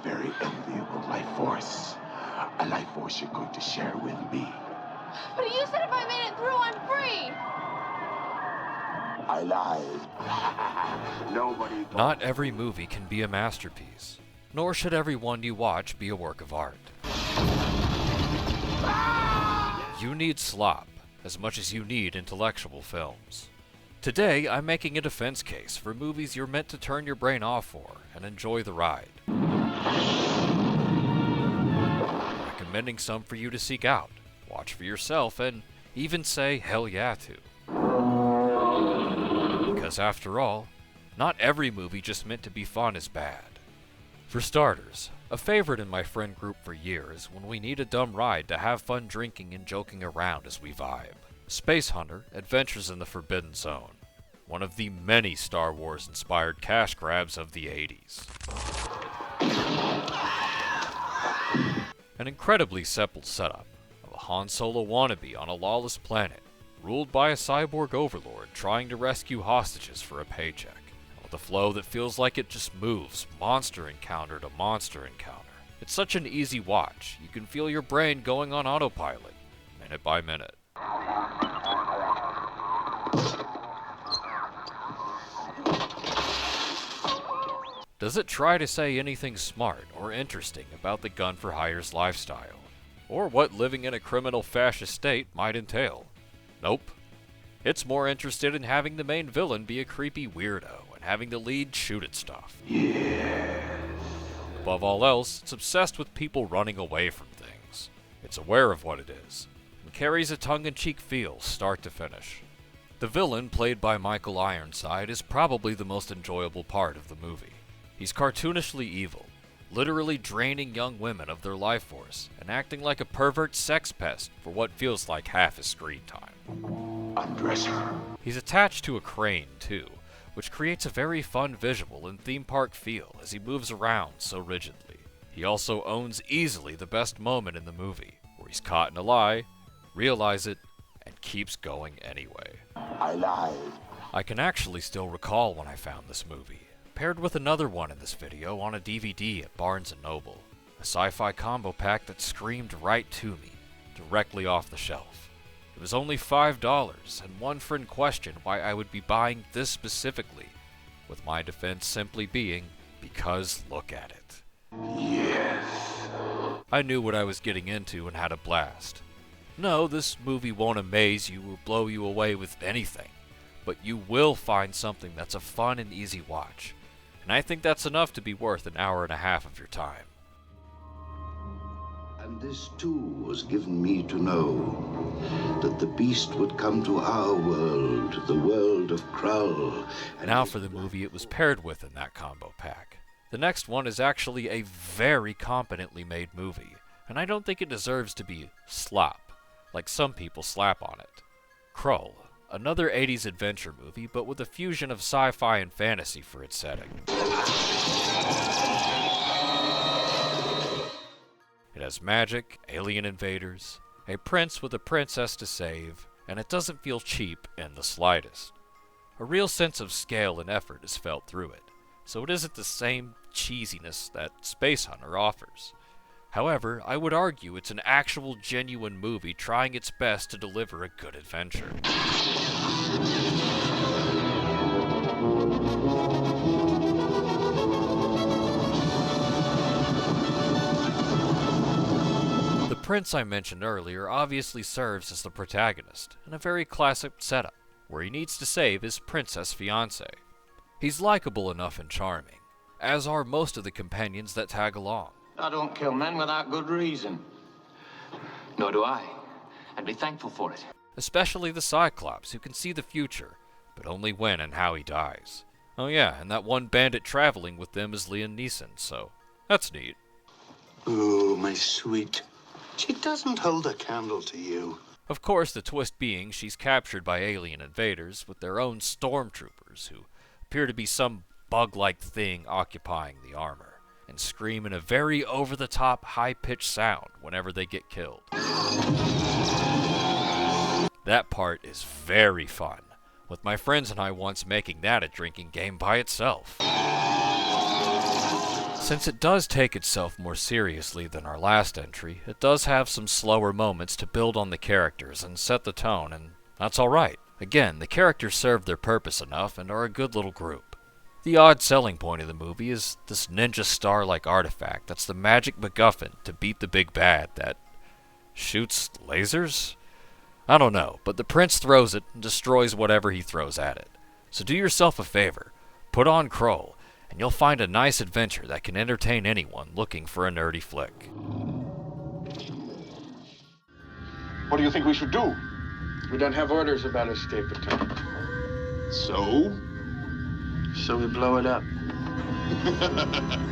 very enviable life force. A life force you're going to share with me. But you said if I made it through, I'm free! I lied. Nobody... Not every movie can be a masterpiece, nor should every one you watch be a work of art. You need slop as much as you need intellectual films. Today, I'm making a defense case for movies you're meant to turn your brain off for and enjoy the ride. Recommending some for you to seek out, watch for yourself, and even say hell yeah to. Because after all, not every movie just meant to be fun is bad. For starters, a favorite in my friend group for years when we need a dumb ride to have fun drinking and joking around as we vibe. Space Hunter: Adventures in the Forbidden Zone, one of the many Star Wars-inspired cash grabs of the 80s. An incredibly simple setup of a Han Solo wannabe on a lawless planet, ruled by a cyborg overlord trying to rescue hostages for a paycheck, with a flow that feels like it just moves monster encounter to monster encounter. It's such an easy watch, you can feel your brain going on autopilot, minute by minute. Does it try to say anything smart or interesting about the gun-for-hire's lifestyle, or what living in a criminal fascist state might entail? Nope. It's more interested in having the main villain be a creepy weirdo and having the lead shoot at stuff. Yes. Above all else, it's obsessed with people running away from things. It's aware of what it is, and carries a tongue-in-cheek feel start to finish. The villain, played by Michael Ironside, is probably the most enjoyable part of the movie. He's cartoonishly evil, literally draining young women of their life force and acting like a pervert sex pest for what feels like half his screen time. Undress her. He's attached to a crane, too, which creates a very fun visual and theme park feel as he moves around so rigidly. He also owns easily the best moment in the movie, where he's caught in a lie, realizes it, and keeps going anyway. I lied. I can actually still recall when I found this movie, paired with another one in this video on a DVD at Barnes & Noble, a sci-fi combo pack that screamed right to me, directly off the shelf. It was only $5, and one friend questioned why I would be buying this specifically, with my defense simply being, because look at it. Yes. I knew what I was getting into and had a blast. No, this movie won't amaze you or blow you away with anything, but you will find something that's a fun and easy watch. And I think that's enough to be worth an hour and a half of your time. And this too was given me to know, that the beast would come to our world, the world of Krull. Now for the movie it was paired with in that combo pack. The next one is actually a very competently made movie, and I don't think it deserves to be slop, like some people slap on it. Krull, another 80s adventure movie, but with a fusion of sci-fi and fantasy for its setting. It has magic, alien invaders, a prince with a princess to save, and it doesn't feel cheap in the slightest. A real sense of scale and effort is felt through it, so it isn't the same cheesiness that Space Hunter offers. However, I would argue it's an actual genuine movie trying its best to deliver a good adventure. The prince I mentioned earlier obviously serves as the protagonist in a very classic setup, where he needs to save his princess fiancée. He's likable enough and charming, as are most of the companions that tag along. I don't kill men without good reason. Nor do I. I'd be thankful for it. Especially the Cyclops, who can see the future, but only when and how he dies. Oh yeah, and that one bandit traveling with them is Liam Neeson, so that's neat. Oh, my sweet. She doesn't hold a candle to you. Of course, the twist being she's captured by alien invaders with their own stormtroopers, who appear to be some bug-like thing occupying the armor, and scream in a very over-the-top, high-pitched sound whenever they get killed. That part is very fun, with my friends and I once making that a drinking game by itself. Since it does take itself more seriously than our last entry, it does have some slower moments to build on the characters and set the tone, and that's alright. Again, the characters serve their purpose enough and are a good little group. The odd selling point of the movie is this ninja star-like artifact that's the magic MacGuffin to beat the big bad that shoots lasers? I don't know, but the prince throws it and destroys whatever he throws at it. So do yourself a favor, put on Kroll, and you'll find a nice adventure that can entertain anyone looking for a nerdy flick. What do you think we should do? We don't have orders about escape attempt. So? So we blow it up.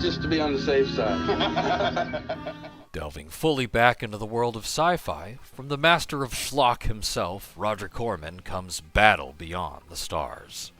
Just to be on the safe side. Delving fully back into the world of sci-fi, from the master of schlock himself, Roger Corman, comes Battle Beyond the Stars.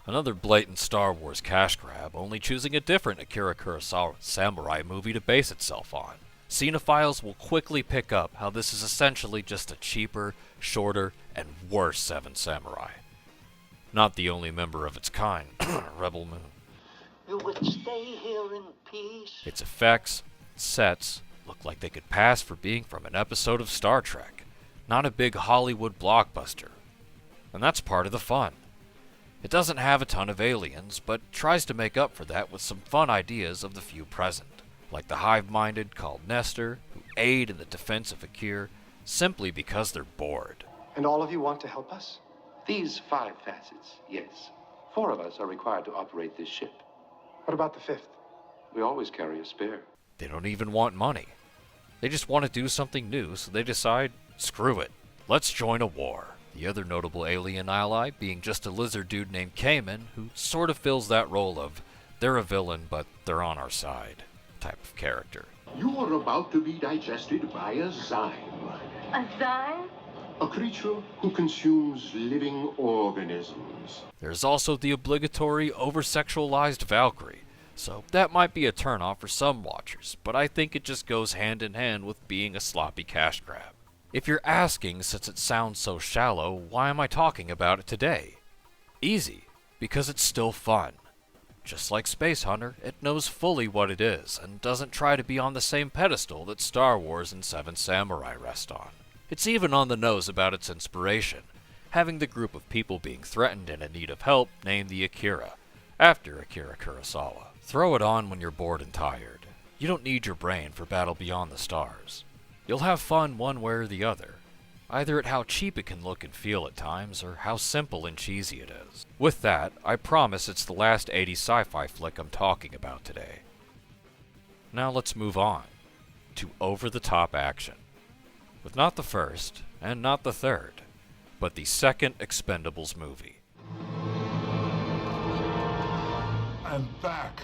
Another blatant Star Wars cash grab, only choosing a different Akira Kurosawa samurai movie to base itself on. Cinephiles will quickly pick up how this is essentially just a cheaper, shorter, and worse Seven Samurai. Not the only member of its kind, Rebel Moon. You would stay here in peace? Its effects, sets, look like they could pass for being from an episode of Star Trek, not a big Hollywood blockbuster. And that's part of the fun. It doesn't have a ton of aliens, but tries to make up for that with some fun ideas of the few present, like the hive-minded called Nestor, who aid in the defense of Akir simply because they're bored. And all of you want to help us? These 5 facets, yes. 4 of us are required to operate this ship. What about the 5th? We always carry a spare. They don't even want money. They just want to do something new, so they decide, screw it, let's join a war. The other notable alien ally being just a lizard dude named Cayman, who sort of fills that role of, they're a villain, but they're on our side type of character. You are about to be digested by a zyme. A zyme? A creature who consumes living organisms. There's also the obligatory over-sexualized Valkyrie, so that might be a turnoff for some watchers, but I think it just goes hand in hand with being a sloppy cash grab. If you're asking, since it sounds so shallow, why am I talking about it today? Easy, because it's still fun. Just like Space Hunter, it knows fully what it is, and doesn't try to be on the same pedestal that Star Wars and Seven Samurai rest on. It's even on the nose about its inspiration, having the group of people being threatened and in need of help named the Akira, after Akira Kurosawa. Throw it on when you're bored and tired. You don't need your brain for Battle Beyond the Stars. You'll have fun one way or the other, either at how cheap it can look and feel at times, or how simple and cheesy it is. With that, I promise it's the last 80s sci-fi flick I'm talking about today. Now let's move on to over-the-top action. With not the first, and not the third, but the second Expendables movie. I'm back.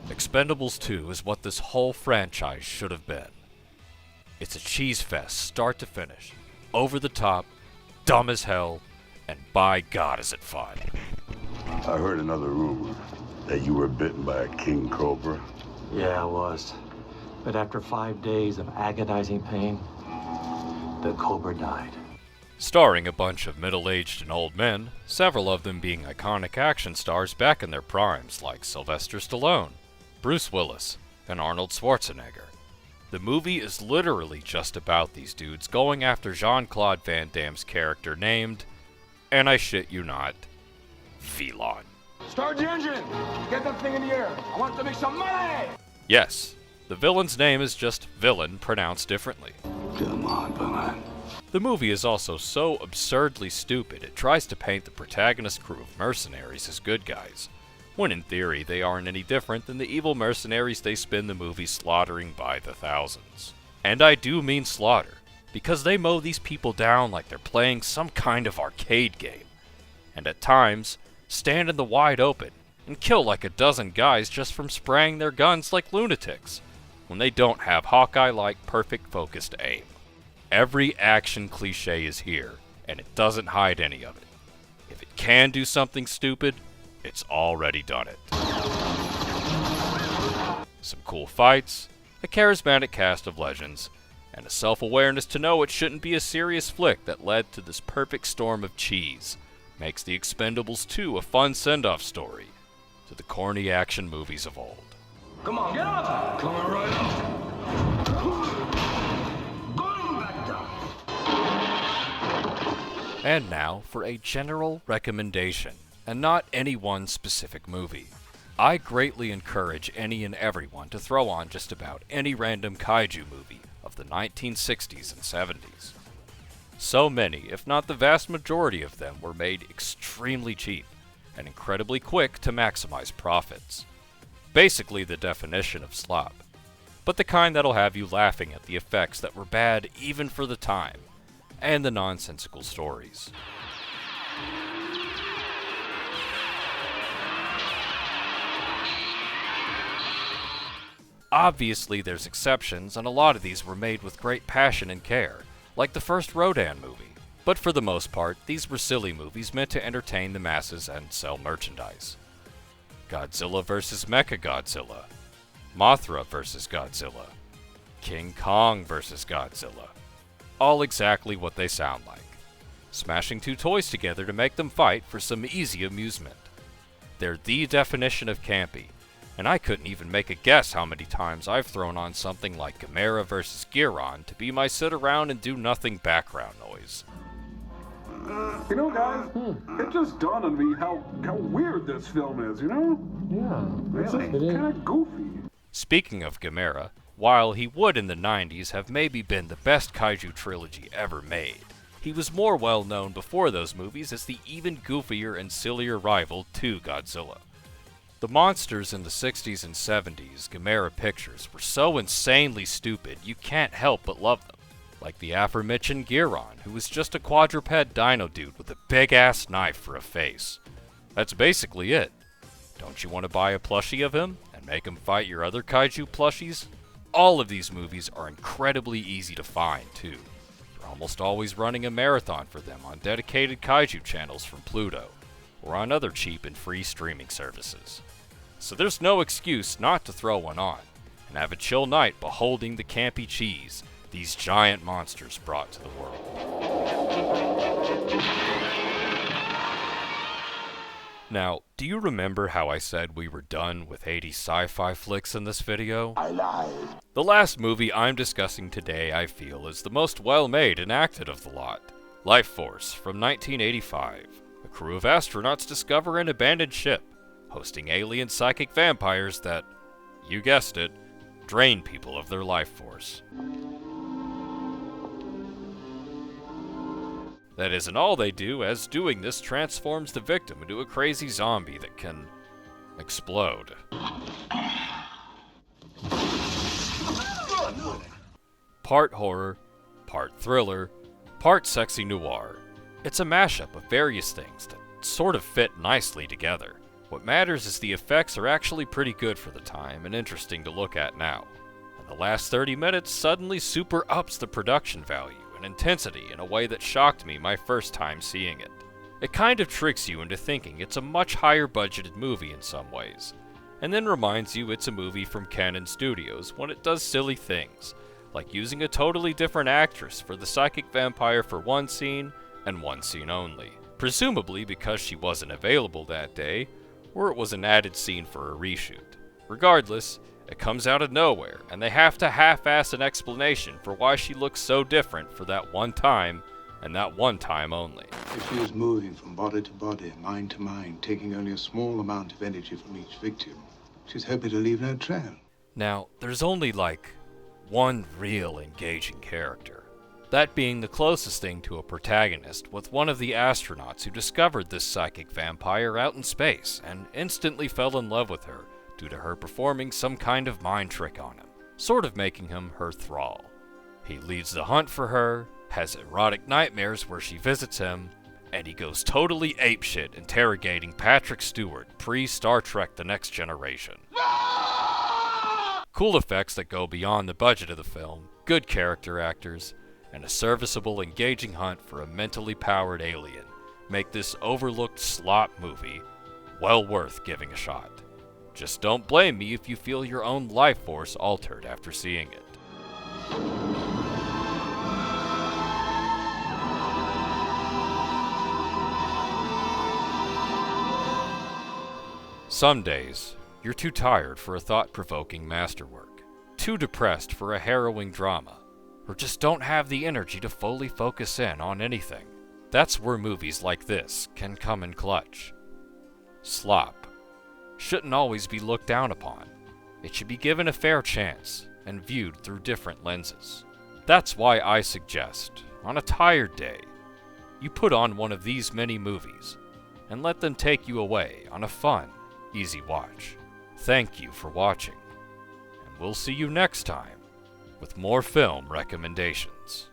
Expendables 2 is what this whole franchise should have been. It's a cheese fest, start to finish. Over the top, dumb as hell, and by God is it fun. I heard another rumor that you were bitten by a king cobra. Yeah, I was. But after 5 days of agonizing pain, the cobra died. Starring a bunch of middle-aged and old men, several of them being iconic action stars back in their primes like Sylvester Stallone, Bruce Willis, and Arnold Schwarzenegger. The movie is literally just about these dudes going after Jean-Claude Van Damme's character named, and I shit you not, Velon. Start the engine! Get that thing in the air! I want to make some money! Yes, the villain's name is just Villain pronounced differently. Come on, Villain. The movie is also so absurdly stupid it tries to paint the protagonist crew of mercenaries as good guys, when in theory they aren't any different than the evil mercenaries they spend the movie slaughtering by the thousands. And I do mean slaughter, because they mow these people down like they're playing some kind of arcade game, and at times stand in the wide open and kill like a dozen guys just from spraying their guns like lunatics, when they don't have Hawkeye-like perfect focused aim. Every action cliche is here, and it doesn't hide any of it. If it can do something stupid, it's already done it. Some cool fights, a charismatic cast of legends, and a self-awareness to know it shouldn't be a serious flick that led to this perfect storm of cheese makes The Expendables 2 a fun send-off story to the corny action movies of old. Come on, get up! Coming right up! Going back down! And now for a general recommendation, and not any one specific movie. I greatly encourage any and everyone to throw on just about any random kaiju movie of the 1960s and 70s. So many, if not the vast majority of them, were made extremely cheap and incredibly quick to maximize profits. Basically the definition of slop, but the kind that'll have you laughing at the effects that were bad even for the time, and the nonsensical stories. Obviously there's exceptions, and a lot of these were made with great passion and care, like the first Rodan movie. But for the most part, these were silly movies meant to entertain the masses and sell merchandise. Godzilla vs. Mechagodzilla, Mothra vs. Godzilla, King Kong vs. Godzilla. All exactly what they sound like. Smashing two toys together to make them fight for some easy amusement. They're the definition of campy, and I couldn't even make a guess how many times I've thrown on something like Gamera vs. Giron to be my sit around and do nothing background noise. You know, guys, it just dawned on me how weird this film is, you know? Yeah, it's kind of goofy. Speaking of Gamera, while he would in the 90s have maybe been the best kaiju trilogy ever made, he was more well known before those movies as the even goofier and sillier rival to Godzilla. The monsters in the 60s and 70s Gamera pictures were so insanely stupid you can't help but love them. Like the aforementioned Giron, who was just a quadruped dino dude with a big-ass knife for a face. That's basically it. Don't you want to buy a plushie of him and make him fight your other kaiju plushies? All of these movies are incredibly easy to find, too. You're almost always running a marathon for them on dedicated kaiju channels from Pluto, or on other cheap and free streaming services. So there's no excuse not to throw one on, and have a chill night beholding the campy cheese these giant monsters brought to the world. Now, do you remember how I said we were done with 80s sci-fi flicks in this video? I lied. The last movie I'm discussing today I feel is the most well-made and acted of the lot. Life Force from 1985. A crew of astronauts discover an abandoned ship, hosting alien psychic vampires that, you guessed it, drain people of their life force. That isn't all they do, as doing this transforms the victim into a crazy zombie that can explode. Part horror, part thriller, part sexy noir. It's a mashup of various things that sort of fit nicely together. What matters is the effects are actually pretty good for the time and interesting to look at now. And the last 30 minutes suddenly super ups the production value and intensity in a way that shocked me my first time seeing it. It kind of tricks you into thinking it's a much higher budgeted movie in some ways, and then reminds you it's a movie from Canon Studios when it does silly things, like using a totally different actress for the psychic vampire for one scene and one scene only, presumably because she wasn't available that day, or it was an added scene for a reshoot. Regardless, it comes out of nowhere, and they have to half-ass an explanation for why she looks so different for that one time, and that one time only. If she is moving from body to body, mind to mind, taking only a small amount of energy from each victim, she's happy to leave no trail. Now, there's only like one real engaging character. That being the closest thing to a protagonist, with one of the astronauts who discovered this psychic vampire out in space and instantly fell in love with her due to her performing some kind of mind trick on him, sort of making him her thrall. He leads the hunt for her, has erotic nightmares where she visits him, and he goes totally apeshit interrogating Patrick Stewart pre-Star Trek The Next Generation. Cool effects that go beyond the budget of the film, good character actors, and a serviceable, engaging hunt for a mentally powered alien make this overlooked slop movie well worth giving a shot. Just don't blame me if you feel your own life force altered after seeing it. Some days, You're too tired for a thought-provoking masterwork, too depressed for a harrowing drama, or just don't have the energy to fully focus in on anything. That's where movies like this can come in clutch. Slop shouldn't always be looked down upon. It should be given a fair chance and viewed through different lenses. That's why I suggest, on a tired day, you put on one of these mini movies and let them take you away on a fun, easy watch. Thank you for watching, and we'll see you next time with more film recommendations.